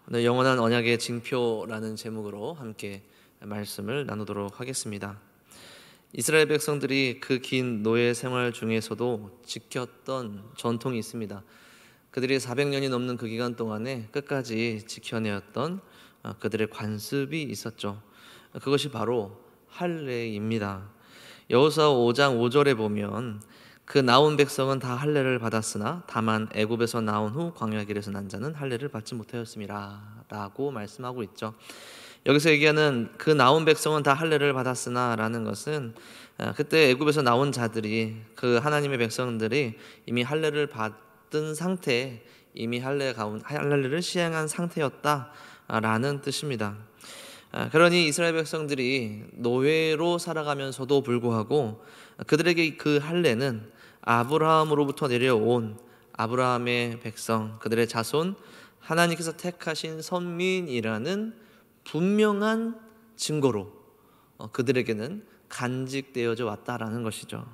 오늘 영원한 언약의 징표라는 제목으로 함께 말씀을 나누도록 하겠습니다. 이스라엘 백성들이 그 긴 노예 생활 중에서도 지켰던 전통이 있습니다. 그들이 400년이 넘는 그 기간 동안에 끝까지 지켜내었던 그들의 관습이 있었죠. 그것이 바로 할례입니다. 여호수아 5장 5절에 보면 그 나온 백성은 다 할례를 받았으나 다만 애굽에서 나온 후 광야 길에서 난 자는 할례를 받지 못하였음이라 라고 말씀하고 있죠. 여기서 얘기하는 그 나온 백성은 다 할례를 받았으나 라는 것은 그때 애굽에서 나온 자들이, 그 하나님의 백성들이 이미 할례를 받은 상태, 이미 할례를 시행한 상태였다라는 뜻입니다. 그러니 이스라엘 백성들이 노예로 살아가면서도 불구하고 그들에게 그 할례는 아브라함으로부터 내려온 아브라함의 백성, 그들의 자손, 하나님께서 택하신 선민이라는 분명한 증거로 그들에게는 간직되어져 왔다라는 것이죠.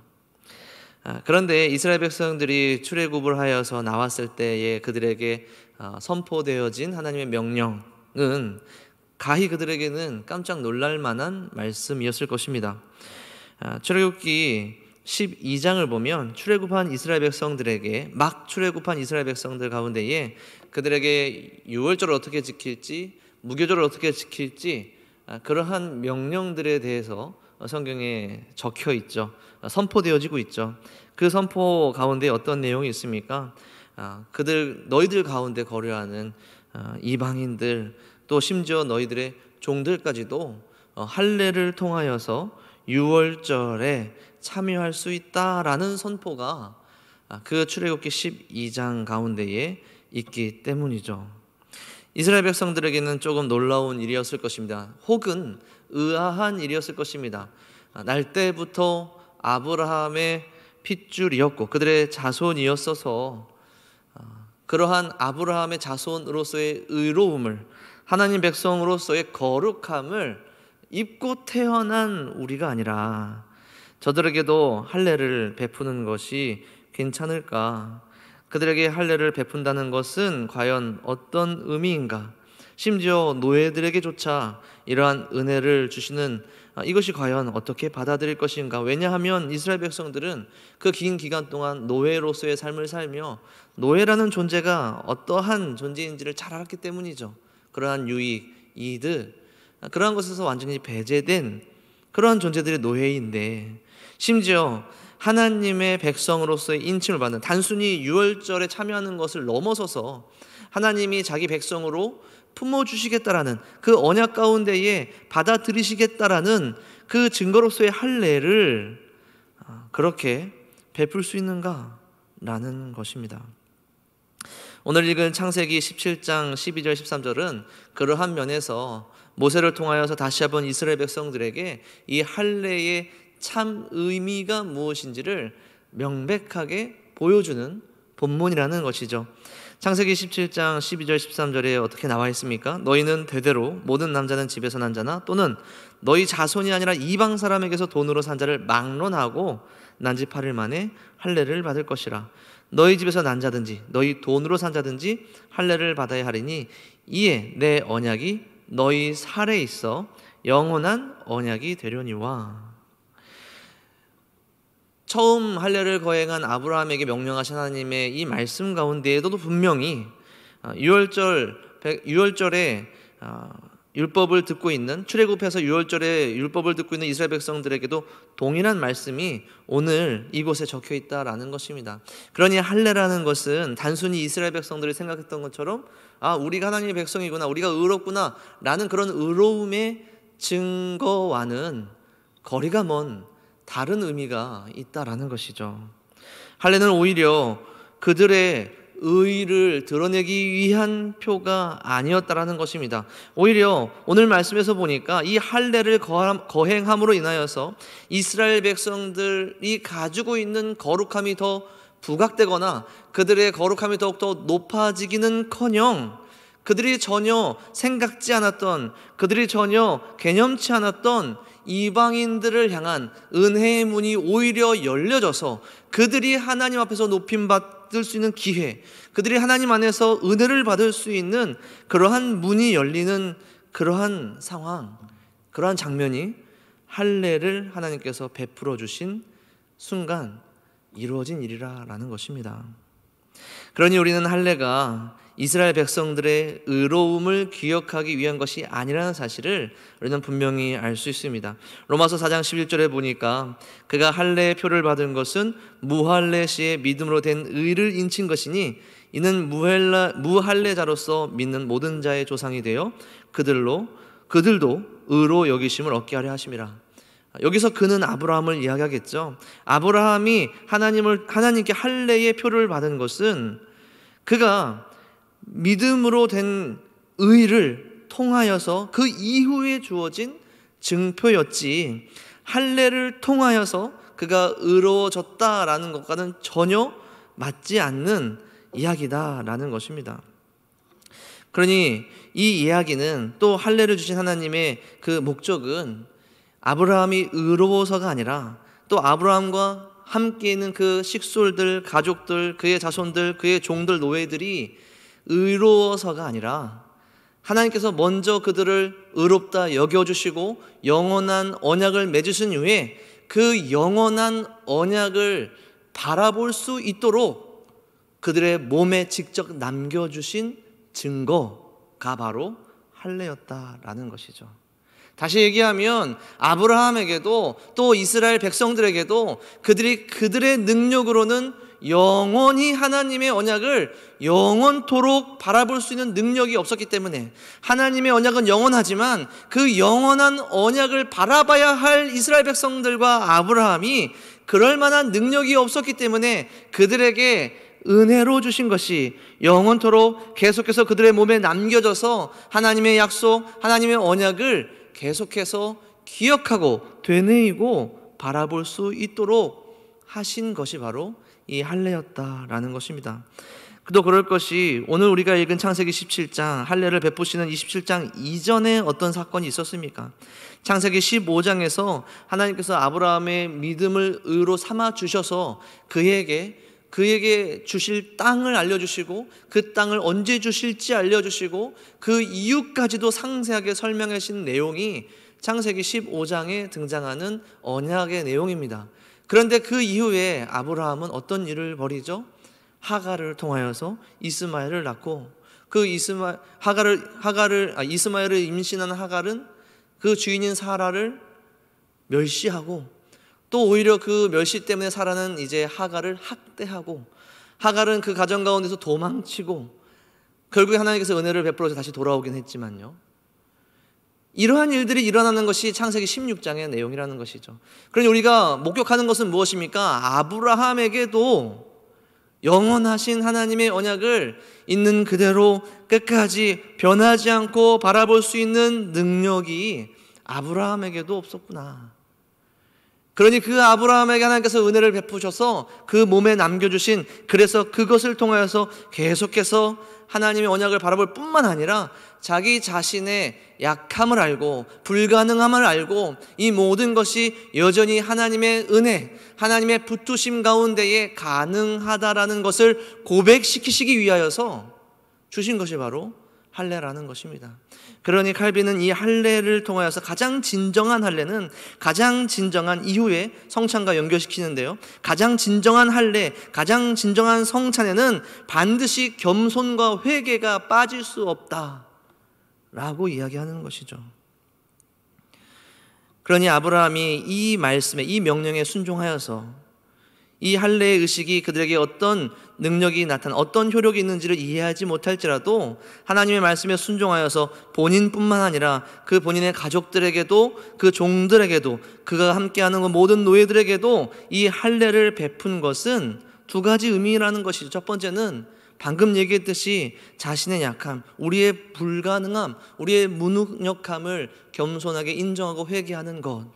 그런데 이스라엘 백성들이 출애굽을 하여서 나왔을 때에 그들에게 선포되어진 하나님의 명령은 가히 그들에게는 깜짝 놀랄 만한 말씀이었을 것입니다. 출애굽기 12장을 보면 출애굽한 이스라엘 백성들에게, 막 출애굽한 이스라엘 백성들 가운데에 그들에게 유월절을 어떻게 지킬지, 무교절을 어떻게 지킬지, 그러한 명령들에 대해서 성경에 적혀 있죠. 선포되어지고 있죠. 그 선포 가운데 어떤 내용이 있습니까? 너희들 가운데 거류하는 이방인들, 또 심지어 너희들의 종들까지도 할례를 통하여서 유월절에 참여할 수 있다라는 선포가 그 출애굽기 12장 가운데에 있기 때문이죠. 이스라엘 백성들에게는 조금 놀라운 일이었을 것입니다. 혹은 의아한 일이었을 것입니다. 날 때부터 아브라함의 핏줄이었고 그들의 자손이었어서 그러한 아브라함의 자손으로서의 의로움을, 하나님 백성으로서의 거룩함을 입고 태어난 우리가 아니라 저들에게도 할례를 베푸는 것이 괜찮을까? 그들에게 할례를 베푼다는 것은 과연 어떤 의미인가? 심지어 노예들에게조차 이러한 은혜를 주시는 이것이 과연 어떻게 받아들일 것인가? 왜냐하면 이스라엘 백성들은 그 긴 기간 동안 노예로서의 삶을 살며 노예라는 존재가 어떠한 존재인지를 잘 알았기 때문이죠. 그러한 유익, 이득, 그러한 것에서 완전히 배제된 그러한 존재들의 노예인데, 심지어 하나님의 백성으로서의 인침을 받는, 단순히 유월절에 참여하는 것을 넘어서서 하나님이 자기 백성으로 품어주시겠다라는 그 언약 가운데에 받아들이시겠다라는 그 증거로서의 할례를 그렇게 베풀 수 있는가라는 것입니다. 오늘 읽은 창세기 17장 12절 13절은 그러한 면에서 모세를 통하여서 다시 한번 이스라엘 백성들에게 이 할례의 참 의미가 무엇인지를 명백하게 보여주는 본문이라는 것이죠. 창세기 17장 12절 13절에 어떻게 나와 있습니까? 너희는 대대로 모든 남자는 집에서 난 자나 또는 너희 자손이 아니라 이방 사람에게서 돈으로 산 자를 막론하고 난 지 8일 만에 할례를 받을 것이라. 너희 집에서 난 자든지 너희 돈으로 산 자든지 할례를 받아야 하리니 이에 내 언약이 너희 살에 있어 영원한 언약이 되려니와. 처음 할례를 거행한 아브라함에게 명령하신 하나님의 이 말씀 가운데에도 분명히 유월절에 율법을 듣고 있는, 출애굽해서 유월절에 율법을 듣고 있는 이스라엘 백성들에게도 동일한 말씀이 오늘 이곳에 적혀 있다라는 것입니다. 그러니 할례라는 것은 단순히 이스라엘 백성들이 생각했던 것처럼 우리가 하나님의 백성이구나, 우리가 의롭구나 라는 그런 의로움의 증거와는 거리가 먼 다른 의미가 있다라는 것이죠. 할례는 오히려 그들의 의의를 드러내기 위한 표가 아니었다라는 것입니다. 오히려 오늘 말씀에서 보니까 이 할례를 거행함으로 인하여서 이스라엘 백성들이 가지고 있는 거룩함이 더 부각되거나 그들의 거룩함이 더욱더 높아지기는커녕 그들이 전혀 생각지 않았던, 그들이 전혀 개념치 않았던 이방인들을 향한 은혜의 문이 오히려 열려져서 그들이 하나님 앞에서 높임받고 받을 수 있는 기회, 그들이 하나님 안에서 은혜를 받을 수 있는 그러한 문이 열리는 그러한 상황, 그러한 장면이 할례를 하나님께서 베풀어 주신 순간 이루어진 일이라는 것입니다. 그러니 우리는 할례가 이스라엘 백성들의 의로움을 기억하기 위한 것이 아니라는 사실을 우리는 분명히 알 수 있습니다. 로마서 4장 11절에 보니까 그가 할례의 표를 받은 것은 무할례 시의 믿음으로 된 의를 인친 것이니 이는 무할례자로서 믿는 모든 자의 조상이 되어 그들도 의로 여기심을 얻게 하려 하심이라. 여기서 그는 아브라함을 이야기하겠죠. 아브라함이 하나님께 할례의 표를 받은 것은 그가 믿음으로 된 의를 통하여서 그 이후에 주어진 증표였지, 할례를 통하여서 그가 의로워졌다라는 것과는 전혀 맞지 않는 이야기다라는 것입니다. 그러니 이 이야기는, 또 할례를 주신 하나님의 그 목적은 아브라함이 의로워서가 아니라 또 아브라함과 함께 있는 그 식솔들, 가족들, 그의 자손들, 그의 종들, 노예들이 의로워서가 아니라 하나님께서 먼저 그들을 의롭다 여겨주시고 영원한 언약을 맺으신 후에 그 영원한 언약을 바라볼 수 있도록 그들의 몸에 직접 남겨주신 증거가 바로 할례였다라는 것이죠. 다시 얘기하면 아브라함에게도 또 이스라엘 백성들에게도 그들의 능력으로는 영원히 하나님의 언약을 영원토록 바라볼 수 있는 능력이 없었기 때문에, 하나님의 언약은 영원하지만 그 영원한 언약을 바라봐야 할 이스라엘 백성들과 아브라함이 그럴 만한 능력이 없었기 때문에 그들에게 은혜로 주신 것이 영원토록 계속해서 그들의 몸에 남겨져서 하나님의 약속, 하나님의 언약을 계속해서 기억하고 되뇌이고 바라볼 수 있도록 하신 것이 바로 이 할례였다라는 것입니다. 또 그럴 것이, 오늘 우리가 읽은 창세기 17장, 할례를 베푸시는 27장 이전에 어떤 사건이 있었습니까? 창세기 15장에서 하나님께서 아브라함의 믿음을 의로 삼아 주셔서 그에게 주실 땅을 알려주시고 그 땅을 언제 주실지 알려주시고 그 이유까지도 상세하게 설명해 주신 내용이 창세기 15장에 등장하는 언약의 내용입니다. 그런데 그 이후에 아브라함은 어떤 일을 벌이죠? 하갈을 통하여서 이스마엘을 낳고, 그 이스마엘을 임신한 하갈은 그 주인인 사라를 멸시하고, 또 오히려 그 멸시 때문에 사라는 이제 하갈을 학대하고, 하갈은 그 가정 가운데서 도망치고, 결국에 하나님께서 은혜를 베풀어서 다시 돌아오긴 했지만요, 이러한 일들이 일어나는 것이 창세기 16장의 내용이라는 것이죠. 그러니 우리가 목격하는 것은 무엇입니까? 아브라함에게도 영원하신 하나님의 언약을 있는 그대로 끝까지 변하지 않고 바라볼 수 있는 능력이 아브라함에게도 없었구나. 그러니 그 아브라함에게 하나님께서 은혜를 베푸셔서 그 몸에 남겨주신, 그래서 그것을 통하여서 계속해서 하나님의 언약을 바라볼 뿐만 아니라 자기 자신의 약함을 알고 불가능함을 알고 이 모든 것이 여전히 하나님의 은혜, 하나님의 붙드심 가운데에 가능하다라는 것을 고백시키시기 위하여서 주신 것이 바로 할례라는 것입니다. 그러니 칼빈은 이 할례를 통하여서 가장 진정한 할례는, 가장 진정한 이후에 성찬과 연결시키는데요, 가장 진정한 할례, 가장 진정한 성찬에는 반드시 겸손과 회개가 빠질 수 없다라고 이야기하는 것이죠. 그러니 아브라함이 이 말씀에, 이 명령에 순종하여서 이 할례의 의식이 그들에게 어떤 능력이 나타나 어떤 효력이 있는지를 이해하지 못할지라도 하나님의 말씀에 순종하여서 본인뿐만 아니라 그 본인의 가족들에게도, 그 종들에게도, 그가 함께하는 모든 노예들에게도 이 할례를 베푼 것은 두 가지 의미라는 것이죠. 첫 번째는 방금 얘기했듯이 자신의 약함, 우리의 불가능함, 우리의 무능력함을 겸손하게 인정하고 회개하는 것.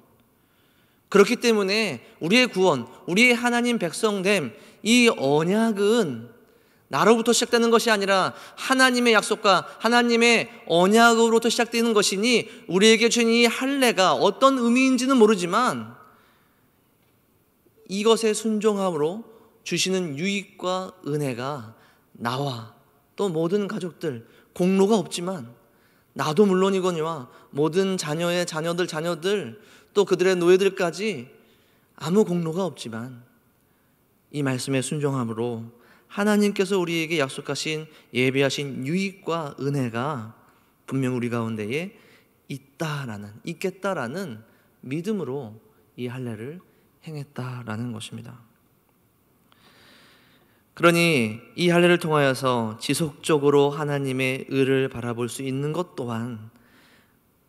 그렇기 때문에 우리의 구원, 우리의 하나님 백성됨, 이 언약은 나로부터 시작되는 것이 아니라 하나님의 약속과 하나님의 언약으로부터 시작되는 것이니, 우리에게 주신 이 할례가 어떤 의미인지는 모르지만 이것의 순종함으로 주시는 유익과 은혜가 나와 또 모든 가족들, 공로가 없지만 나도 물론이거니와 모든 자녀들 또 그들의 노예들까지 아무 공로가 없지만 이 말씀에 순종함으로 하나님께서 우리에게 약속하신 예비하신 유익과 은혜가 분명 우리 가운데에 있겠다라는 믿음으로 이 할례를 행했다라는 것입니다. 그러니 이 할례를 통하여서 지속적으로 하나님의 의를 바라볼 수 있는 것 또한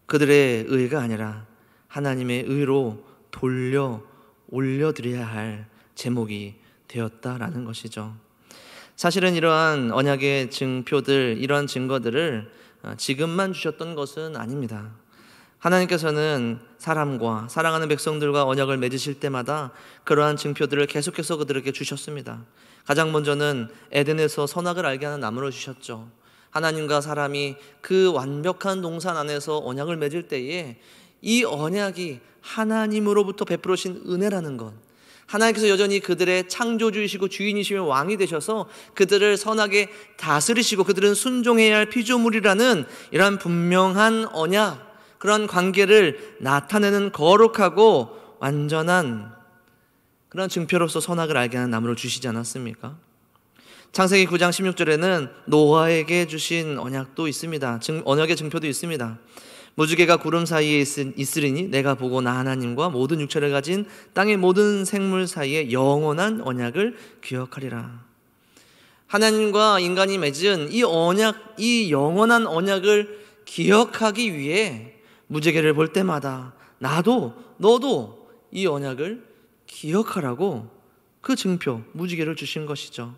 그들의 의가 아니라 하나님의 의로 올려드려야 할 제목이 되었다라는 것이죠. 사실은 이러한 언약의 증표들, 이러한 증거들을 지금만 주셨던 것은 아닙니다. 하나님께서는 사람과 사랑하는 백성들과 언약을 맺으실 때마다 그러한 증표들을 계속해서 그들에게 주셨습니다. 가장 먼저는 에덴에서 선악을 알게 하는 나무를 주셨죠. 하나님과 사람이 그 완벽한 동산 안에서 언약을 맺을 때에 이 언약이 하나님으로부터 베풀으신 은혜라는 것, 하나님께서 여전히 그들의 창조주이시고 주인이시며 왕이 되셔서 그들을 선하게 다스리시고 그들은 순종해야 할 피조물이라는 이러한 분명한 언약, 그런 관계를 나타내는 거룩하고 완전한 그런 증표로서 선악을 알게 하는 나무를 주시지 않았습니까? 창세기 9장 16절에는 노아에게 주신 언약도 있습니다. 언약의 증표도 있습니다. 무지개가 구름 사이에 있으리니 내가 보고 나 하나님과 모든 육체를 가진 땅의 모든 생물 사이에 영원한 언약을 기억하리라. 하나님과 인간이 맺은 이 영원한 언약을 기억하기 위해 무지개를 볼 때마다 나도 너도 이 언약을 기억하라고 그 증표 무지개를 주신 것이죠.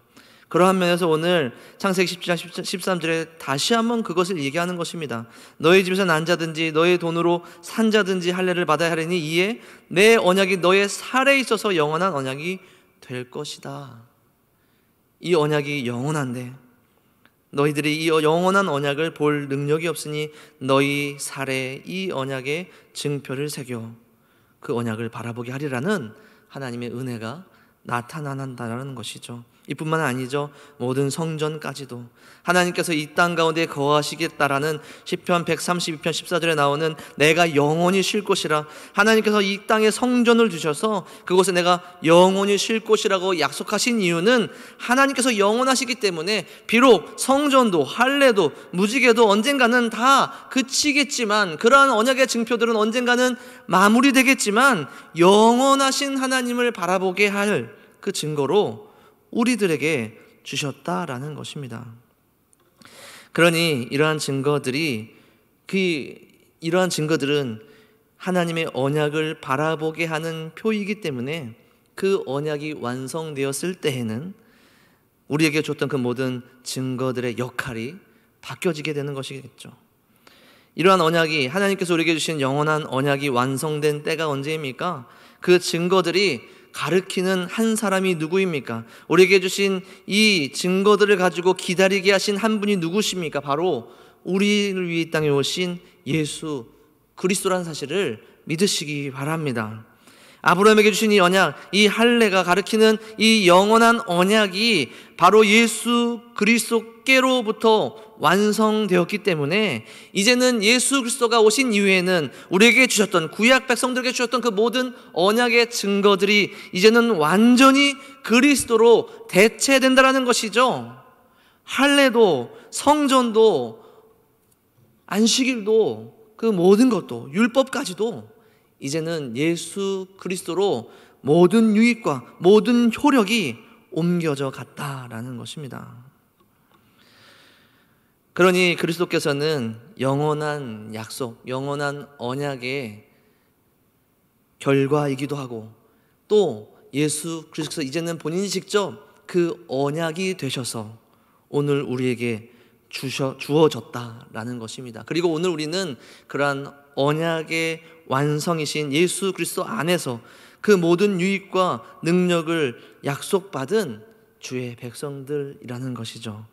그러한 면에서 오늘 창세기 10장 13절에 다시 한번 그것을 얘기하는 것입니다. 너희 집에서 난 자든지 너의 돈으로 산 자든지 할례를 받아야 하리니 이에 내 언약이 너의 살에 있어서 영원한 언약이 될 것이다. 이 언약이 영원한데 너희들이 이 영원한 언약을 볼 능력이 없으니 너희 살에 이 언약의 증표를 새겨 그 언약을 바라보게 하리라는 하나님의 은혜가 나타난다는 것이죠. 이뿐만 아니죠. 모든 성전까지도 하나님께서 이 땅 가운데 거하시겠다라는 시편 132편 14절에 나오는 내가 영원히 쉴 곳이라, 하나님께서 이 땅에 성전을 주셔서 그곳에 내가 영원히 쉴 곳이라고 약속하신 이유는 하나님께서 영원하시기 때문에 비록 성전도 할례도 무지개도 언젠가는 다 그치겠지만, 그러한 언약의 증표들은 언젠가는 마무리되겠지만 영원하신 하나님을 바라보게 할 그 증거로 우리들에게 주셨다라는 것입니다. 그러니 이러한 증거들은 하나님의 언약을 바라보게 하는 표이기 때문에 그 언약이 완성되었을 때에는 우리에게 줬던 그 모든 증거들의 역할이 바뀌어지게 되는 것이겠죠. 이러한 언약이, 하나님께서 우리에게 주신 영원한 언약이 완성된 때가 언제입니까? 그 증거들이 가르치는 한 사람이 누구입니까? 우리에게 주신 이 증거들을 가지고 기다리게 하신 한 분이 누구십니까? 바로 우리를 위해 이 땅에 오신 예수 그리스도라는 사실을 믿으시기 바랍니다. 아브라함에게 주신 이 언약, 이 할례가 가르치는 이 영원한 언약이 바로 예수 그리스도께로부터 완성되었기 때문에 이제는 예수 그리스도가 오신 이후에는 우리에게 주셨던, 구약 백성들에게 주셨던 그 모든 언약의 증거들이 이제는 완전히 그리스도로 대체된다는 것이죠. 할례도 성전도 안식일도 그 모든 것도 율법까지도 이제는 예수 그리스도로 모든 유익과 모든 효력이 옮겨져 갔다라는 것입니다. 그러니 그리스도께서는 영원한 약속, 영원한 언약의 결과이기도 하고, 또 예수 그리스도께서 이제는 본인이 직접 그 언약이 되셔서 오늘 우리에게 주어졌다라는 것입니다. 그리고 오늘 우리는 그러한 언약의 완성이신 예수 그리스도 안에서 그 모든 유익과 능력을 약속받은 주의 백성들이라는 것이죠.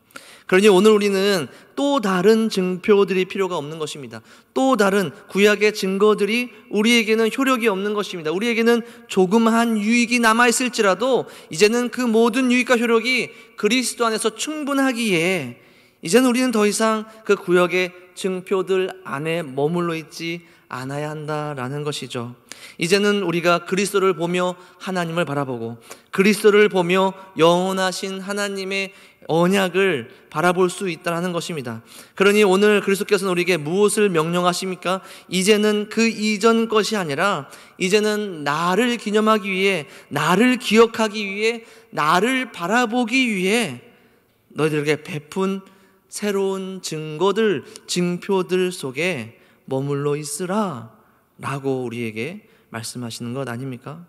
그러니 오늘 우리는 또 다른 증표들이 필요가 없는 것입니다. 또 다른 구약의 증거들이 우리에게는 효력이 없는 것입니다. 우리에게는 조그마한 유익이 남아있을지라도 이제는 그 모든 유익과 효력이 그리스도 안에서 충분하기에 이제는 우리는 더 이상 그 구약의 증표들 안에 머물러 있지 않아야 한다라는 것이죠. 이제는 우리가 그리스도를 보며 하나님을 바라보고 그리스도를 보며 영원하신 하나님의 언약을 바라볼 수 있다는 것입니다. 그러니 오늘 그리스도께서는 우리에게 무엇을 명령하십니까? 이제는 그 이전 것이 아니라 이제는 나를 기념하기 위해, 나를 기억하기 위해, 나를 바라보기 위해 너희들에게 베푼 새로운 증거들, 증표들 속에 머물러 있으라 라고 우리에게 말씀하시는 것 아닙니까?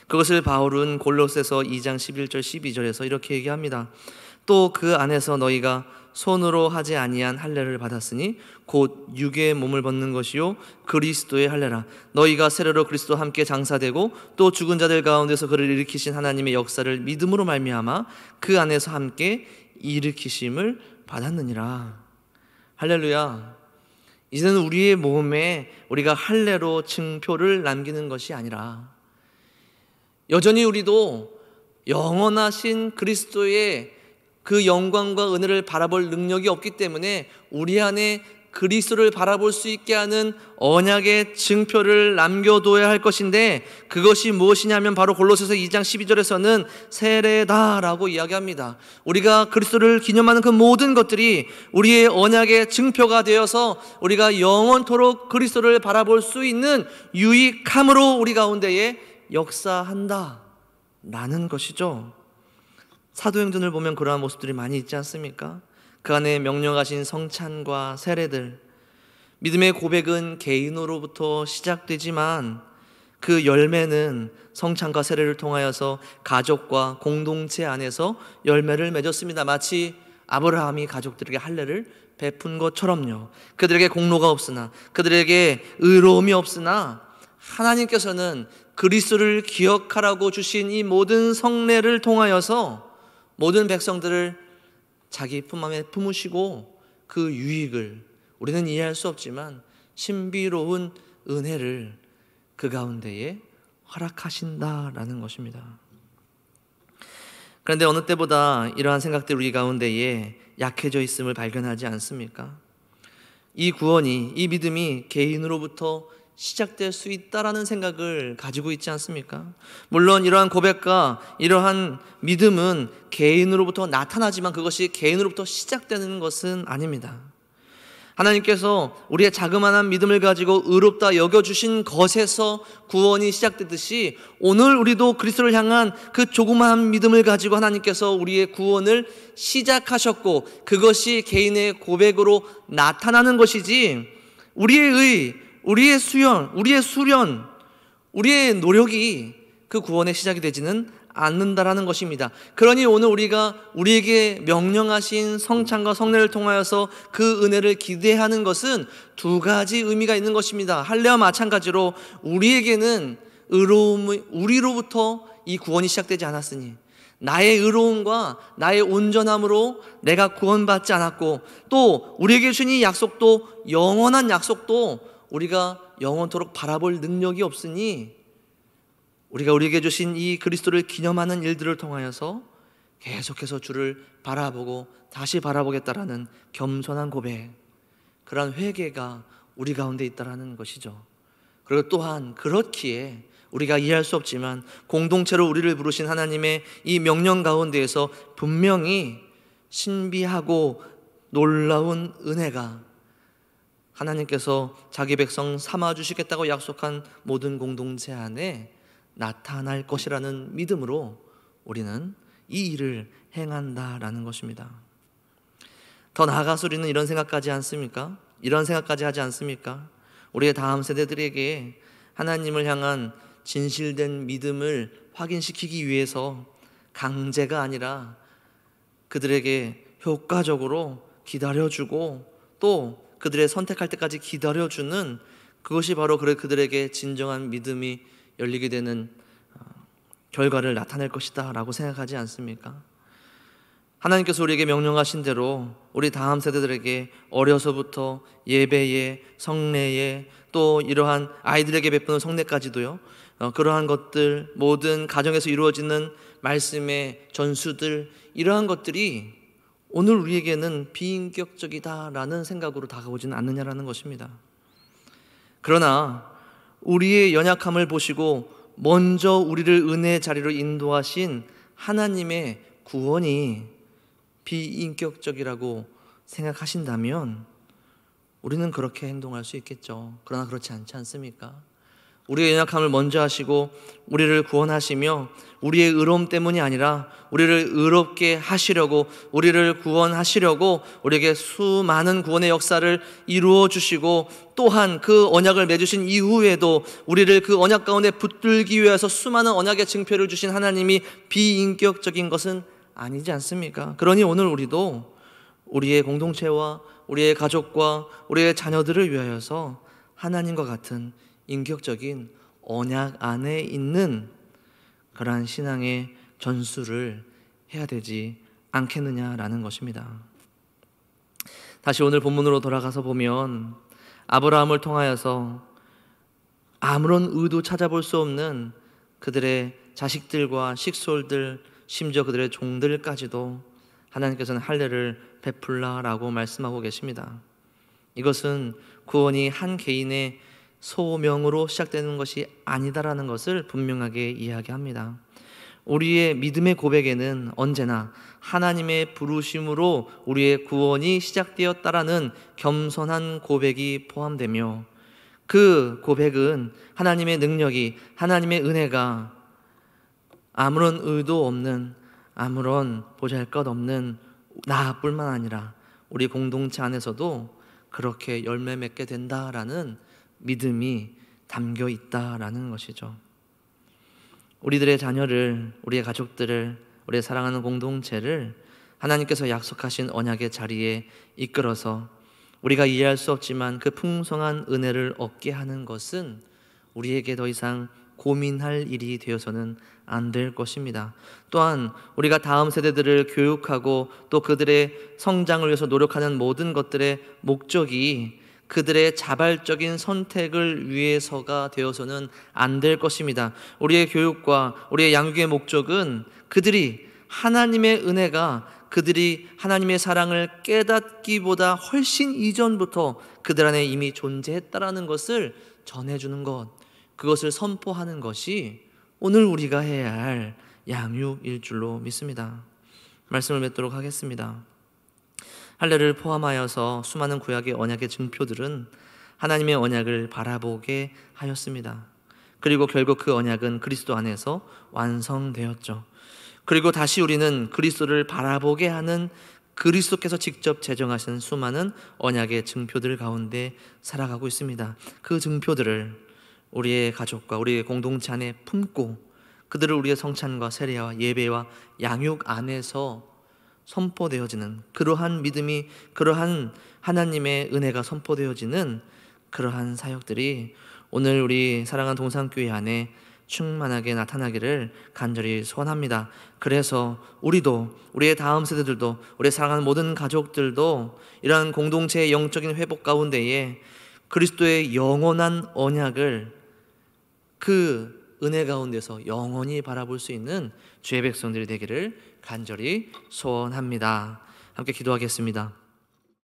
그것을 바울은 골로새서 2장 11절 12절에서 이렇게 얘기합니다. 또 그 안에서 너희가 손으로 하지 아니한 할례를 받았으니 곧 육의 몸을 벗는 것이요 그리스도의 할례라. 너희가 세례로 그리스도와 함께 장사되고 또 죽은 자들 가운데서 그를 일으키신 하나님의 역사를 믿음으로 말미암아 그 안에서 함께 일으키심을 받았느니라. 할렐루야. 이제는 우리의 몸에 우리가 할례로 증표를 남기는 것이 아니라 여전히 우리도 영원하신 그리스도의 그 영광과 은혜를 바라볼 능력이 없기 때문에 우리 안에 그리스도를 바라볼 수 있게 하는 언약의 증표를 남겨둬야 할 것인데 그것이 무엇이냐면 바로 골로새서 2장 12절에서는 세례다라고 이야기합니다. 우리가 그리스도를 기념하는 그 모든 것들이 우리의 언약의 증표가 되어서 우리가 영원토록 그리스도를 바라볼 수 있는 유익함으로 우리 가운데에 역사한다 라는 것이죠. 사도행전을 보면 그러한 모습들이 많이 있지 않습니까? 그 안에 명령하신 성찬과 세례들, 믿음의 고백은 개인으로부터 시작되지만 그 열매는 성찬과 세례를 통하여서 가족과 공동체 안에서 열매를 맺었습니다. 마치 아브라함이 가족들에게 할례를 베푼 것처럼요. 그들에게 공로가 없으나, 그들에게 의로움이 없으나 하나님께서는 그리스도를 기억하라고 주신 이 모든 성례를 통하여서 모든 백성들을 자기 품 안에 품으시고 그 유익을 우리는 이해할 수 없지만 신비로운 은혜를 그 가운데에 허락하신다라는 것입니다. 그런데 어느 때보다 이러한 생각들이 우리 가운데에 약해져 있음을 발견하지 않습니까? 이 구원이, 이 믿음이 개인으로부터 시작될 수 있다라는 생각을 가지고 있지 않습니까? 물론 이러한 고백과 이러한 믿음은 개인으로부터 나타나지만 그것이 개인으로부터 시작되는 것은 아닙니다. 하나님께서 우리의 자그마한 믿음을 가지고 의롭다 여겨주신 것에서 구원이 시작되듯이 오늘 우리도 그리스도를 향한 그 조그마한 믿음을 가지고 하나님께서 우리의 구원을 시작하셨고 그것이 개인의 고백으로 나타나는 것이지 우리의 의, 우리의 수련, 우리의 노력이 그 구원의 시작이 되지는 않는다라는 것입니다. 그러니 오늘 우리가 우리에게 명령하신 성찬과 성례를 통하여서 그 은혜를 기대하는 것은 두 가지 의미가 있는 것입니다. 할례와 마찬가지로 우리에게는 우리로부터 이 구원이 시작되지 않았으니 나의 의로움과 나의 온전함으로 내가 구원받지 않았고 또 우리에게 주신 이 약속도 영원한 약속도 우리가 영원토록 바라볼 능력이 없으니 우리가 우리에게 주신 이 그리스도를 기념하는 일들을 통하여서 계속해서 주를 바라보고 다시 바라보겠다라는 겸손한 고백, 그러한 회개가 우리 가운데 있다라는 것이죠. 그리고 또한 그렇기에 우리가 이해할 수 없지만 공동체로 우리를 부르신 하나님의 이 명령 가운데에서 분명히 신비하고 놀라운 은혜가 하나님께서 자기 백성 삼아주시겠다고 약속한 모든 공동체 안에 나타날 것이라는 믿음으로 우리는 이 일을 행한다라는 것입니다. 더 나아가서 우리는 이런 생각까지 않습니까? 이런 생각까지 하지 않습니까? 우리의 다음 세대들에게 하나님을 향한 진실된 믿음을 확인시키기 위해서 강제가 아니라 그들에게 효과적으로 기다려주고 또 그들의 선택할 때까지 기다려주는 그것이 바로 그들에게 진정한 믿음이 열리게 되는 결과를 나타낼 것이다 라고 생각하지 않습니까? 하나님께서 우리에게 명령하신 대로 우리 다음 세대들에게 어려서부터 예배에, 성례에, 또 이러한 아이들에게 베푸는 성례까지도요, 그러한 것들, 모든 가정에서 이루어지는 말씀의 전수들, 이러한 것들이 오늘 우리에게는 비인격적이다라는 생각으로 다가오지는 않느냐라는 것입니다. 그러나 우리의 연약함을 보시고 먼저 우리를 은혜의 자리로 인도하신 하나님의 구원이 비인격적이라고 생각하신다면 우리는 그렇게 행동할 수 있겠죠. 그러나 그렇지 않지 않습니까? 우리의 연약함을 먼저 하시고 우리를 구원하시며 우리의 의로움 때문이 아니라 우리를 의롭게 하시려고, 우리를 구원하시려고 우리에게 수많은 구원의 역사를 이루어 주시고, 또한 그 언약을 맺으신 이후에도 우리를 그 언약 가운데 붙들기 위해서 수많은 언약의 증표를 주신 하나님이 비인격적인 것은 아니지 않습니까? 그러니 오늘 우리도 우리의 공동체와 우리의 가족과 우리의 자녀들을 위하여서 하나님과 같은 인격적인 언약 안에 있는 그러한 신앙의 전수를 해야 되지 않겠느냐라는 것입니다. 다시 오늘 본문으로 돌아가서 보면 아브라함을 통하여서 아무런 의도 찾아볼 수 없는 그들의 자식들과 식솔들, 심지어 그들의 종들까지도 하나님께서는 할례를 베풀라라고 말씀하고 계십니다. 이것은 구원이 한 개인의 소명으로 시작되는 것이 아니다라는 것을 분명하게 이야기합니다. 우리의 믿음의 고백에는 언제나 하나님의 부르심으로 우리의 구원이 시작되었다라는 겸손한 고백이 포함되며, 그 고백은 하나님의 능력이, 하나님의 은혜가 아무런 의도 없는, 아무런 보잘것없는 나뿐만 아니라 우리 공동체 안에서도 그렇게 열매 맺게 된다라는 믿음이 담겨 있다라는 것이죠. 우리들의 자녀를, 우리의 가족들을, 우리의 사랑하는 공동체를 하나님께서 약속하신 언약의 자리에 이끌어서 우리가 이해할 수 없지만 그 풍성한 은혜를 얻게 하는 것은 우리에게 더 이상 고민할 일이 되어서는 안 될 것입니다. 또한 우리가 다음 세대들을 교육하고 또 그들의 성장을 위해서 노력하는 모든 것들의 목적이 그들의 자발적인 선택을 위해서가 되어서는 안 될 것입니다. 우리의 교육과 우리의 양육의 목적은 그들이 하나님의 은혜가, 그들이 하나님의 사랑을 깨닫기보다 훨씬 이전부터 그들 안에 이미 존재했다라는 것을 전해주는 것, 그것을 선포하는 것이 오늘 우리가 해야 할 양육일 줄로 믿습니다. 말씀을 맺도록 하겠습니다. 할례를 포함하여서 수많은 구약의 언약의 증표들은 하나님의 언약을 바라보게 하였습니다. 그리고 결국 그 언약은 그리스도 안에서 완성되었죠. 그리고 다시 우리는 그리스도를 바라보게 하는, 그리스도께서 직접 제정하신 수많은 언약의 증표들 가운데 살아가고 있습니다. 그 증표들을 우리의 가족과 우리의 공동체 안에 품고 그들을 우리의 성찬과 세례와 예배와 양육 안에서 선포되어지는 그러한 믿음이, 그러한 하나님의 은혜가 선포되어지는 그러한 사역들이 오늘 우리 사랑하는 동산교회 안에 충만하게 나타나기를 간절히 소원합니다. 그래서 우리도, 우리의 다음 세대들도, 우리의 사랑하는 모든 가족들도 이러한 공동체의 영적인 회복 가운데에 그리스도의 영원한 언약을 그 은혜 가운데서 영원히 바라볼 수 있는 주의 백성들이 되기를 간절히 소원합니다. 함께 기도하겠습니다.